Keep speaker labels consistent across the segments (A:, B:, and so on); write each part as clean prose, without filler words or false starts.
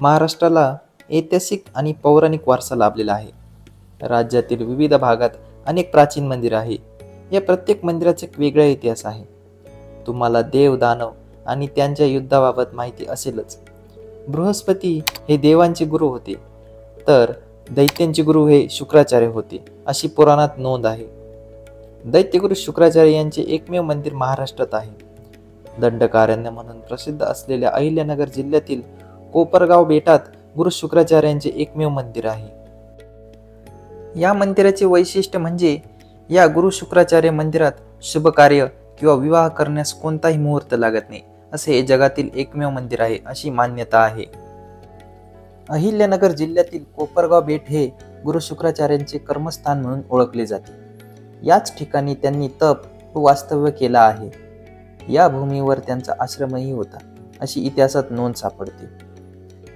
A: महाराष्ट्राला ऐतिहासिक आणि पौराणिक वारसा लाभलेला आहे. राज्यातील विविध भागात अनेक प्राचीन मंदिरे आहे. या प्रत्येक मंदिराचा एक वेगळा इतिहास आहे. तुम्हाला देव, दानव आणि त्यांच्या युद्धाबाबत माहिती असेलच. बृहस्पती हे देवांचे गुरु होते, तर दैत्यांचे गुरु हे शुक्राचार्य होते, अशी पुराणात नोंद आहे. दैत्यगुरु शुक्राचार्य यांचे एकमेव मंदिर महाराष्ट्रात आहे. दंडकारण्य म्हणून प्रसिद्ध असलेल्या अहिल्यानगर जिल्ह्यातील कोपरगाव बेटात गुरु शुक्राचार्यांचे एकमेव मंदिर आहे. या मंदिराचे वैशिष्ट्य म्हणजे या गुरु शुक्राचार्य मंदिरात शुभ कार्य किंवा विवाह करण्यास कोणताही मुहूर्त लागत नाही, असे हे जगातील एकमेव मंदिर आहे, अशी मान्यता आहे. अहिल्यानगर जिल्ह्यातील कोपरगाव बेट हे गुरु शुक्राचार्यांचे कर्मस्थान म्हणून ओळखले जाते. याच ठिकाणी त्यांनी तप व वास्तव्य केला आहे. या भूमीवर त्यांचा आश्रमही होता, अशी इतिहासात नोंद सापडते.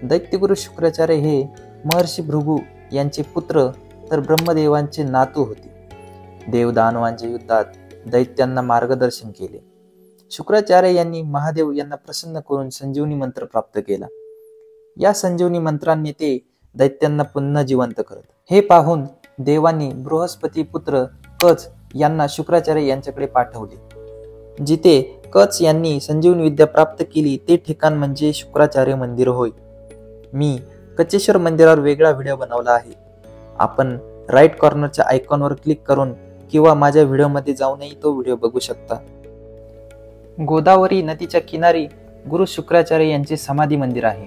A: दैत्यगुरु शुक्राचार्य हे महर्षी भृगू यांचे पुत्र तर ब्रह्मदेवांचे नातू होते. देवदानवांच्या युद्धात दैत्यांना मार्गदर्शन केले. शुक्राचार्य यांनी महादेव यांना प्रसन्न करून संजीवनी मंत्र प्राप्त केला. या संजीवनी मंत्रांनी ते दैत्यांना पुन्हा जिवंत करत. हे पाहून देवांनी बृहस्पती पुत्र कच यांना शुक्राचार्य यांच्याकडे पाठवले. जिथे कच यांनी संजीवनी विद्या प्राप्त केली ते ठिकाण म्हणजे शुक्राचार्य मंदिर होय. मी कचेश्वर मंदिरावर वेगळा व्हिडिओ बनवला आहे. आपण राईट कॉर्नरच्या आयकॉनवर क्लिक करून किंवा माझ्या व्हिडिओमध्ये जाऊनही तो व्हिडिओ बघू शकता. गोदावरी नदीच्या किनारी गुरु शुक्राचार्य यांचे समाधी मंदिर आहे.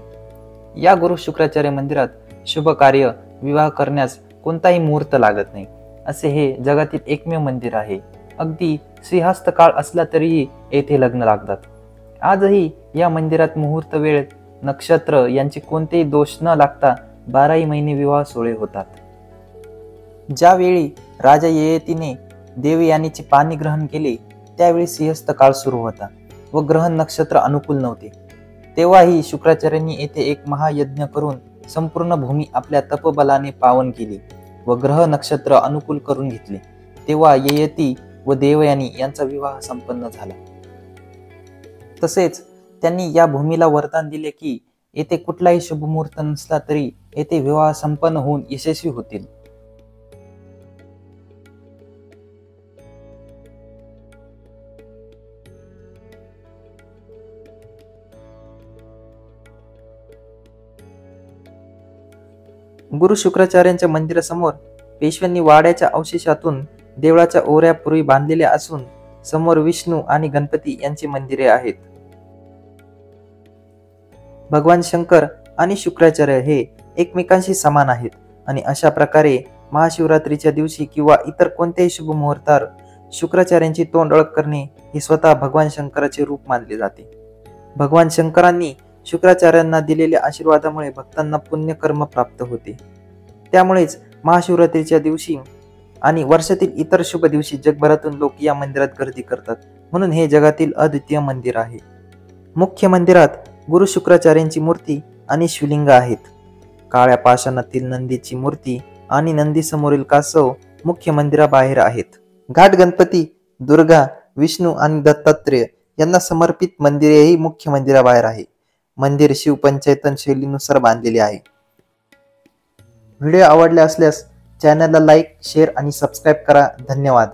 A: या गुरु शुक्राचार्य मंदिरात शुभ कार्य, विवाह करण्यास कोणताही मुहूर्त लागत नाही, असे हे जगातील एकमेव मंदिर आहे. अगदी श्रीहस्त काळ असला तरीही येथे लग्न लागतात. आजही या मंदिरात मुहूर्त वेळ, नक्षत्र यांचे कोणतेही दोष न लागता 12 महिने विवाह सोहळे होतात. ज्यावेळी राजा ययातीने देवयानीचे पाणी ग्रहण केले त्यावेळी श्रीहस्त काळ सुरू होता व ग्रहण नक्षत्र अनुकूल नव्हते. तेव्हाही शुक्राचार्यांनी येथे एक महायज्ञ करून संपूर्ण भूमी आपल्या तपबलाने पावन केली व ग्रह नक्षत्र अनुकूल करून घेतले. तेव्हा ययाती व देवयानी यांचा विवाह संपन्न झाला. तसेच त्यांनी या भूमीला वरदान दिले की येथे कुठलाही शुभ मुहूर्त नसला तरी येथे विवाह संपन्न होऊन यशस्वी होतील. गुरु शुक्राचार्यांच्या मंदिरासमोर पेशव्यांनी वाड्याच्या अवशेषातून देवळाच्या ओऱ्यापूर्वी बांधलेल्या असून समोर विष्णू आणि गणपती यांची मंदिरे आहेत. भगवान शंकर आणि शुक्राचार्य हे एकमेकांशी समान आहेत आणि अशा प्रकारे महाशिवरात्रीच्या दिवशी किंवा इतर कोणत्याही शुभ मुहूर्तावर शुक्राचार्यांची तोंड ओळख करणे हे स्वतः भगवान शंकराचे रूप मानले जाते. भगवान शंकरांनी शुक्राचार्यांना दिलेल्या आशीर्वादामुळे भक्तांना पुण्यकर्म प्राप्त होते. त्यामुळेच महाशिवरात्रीच्या दिवशी आणि वर्षातील इतर शुभ दिवशी जगभरातून लोक या मंदिरात गर्दी करतात. म्हणून हे जगातील अद्वितीय मंदिर आहे. मुख्य मंदिरात गुरु शुक्राचार्यांची मूर्ती आणि शिवलिंग आहेत. काळ्या पाषाणातील नंदीची मूर्ती आणि नंदी समोरील कासव मुख्य मंदिराबाहेर आहेत. घाट गणपती, दुर्गा, विष्णू आणि दत्तात्रेय यांना समर्पित मंदिरेही मुख्य मंदिराबाहेर आहे. मंदिर शिव पंचैतन शैलीनुसार बांधलेले आहे. व्हिडिओ आवडले असल्यास चॅनलला लाईक, शेअर आणि सबस्क्राईब करा. धन्यवाद.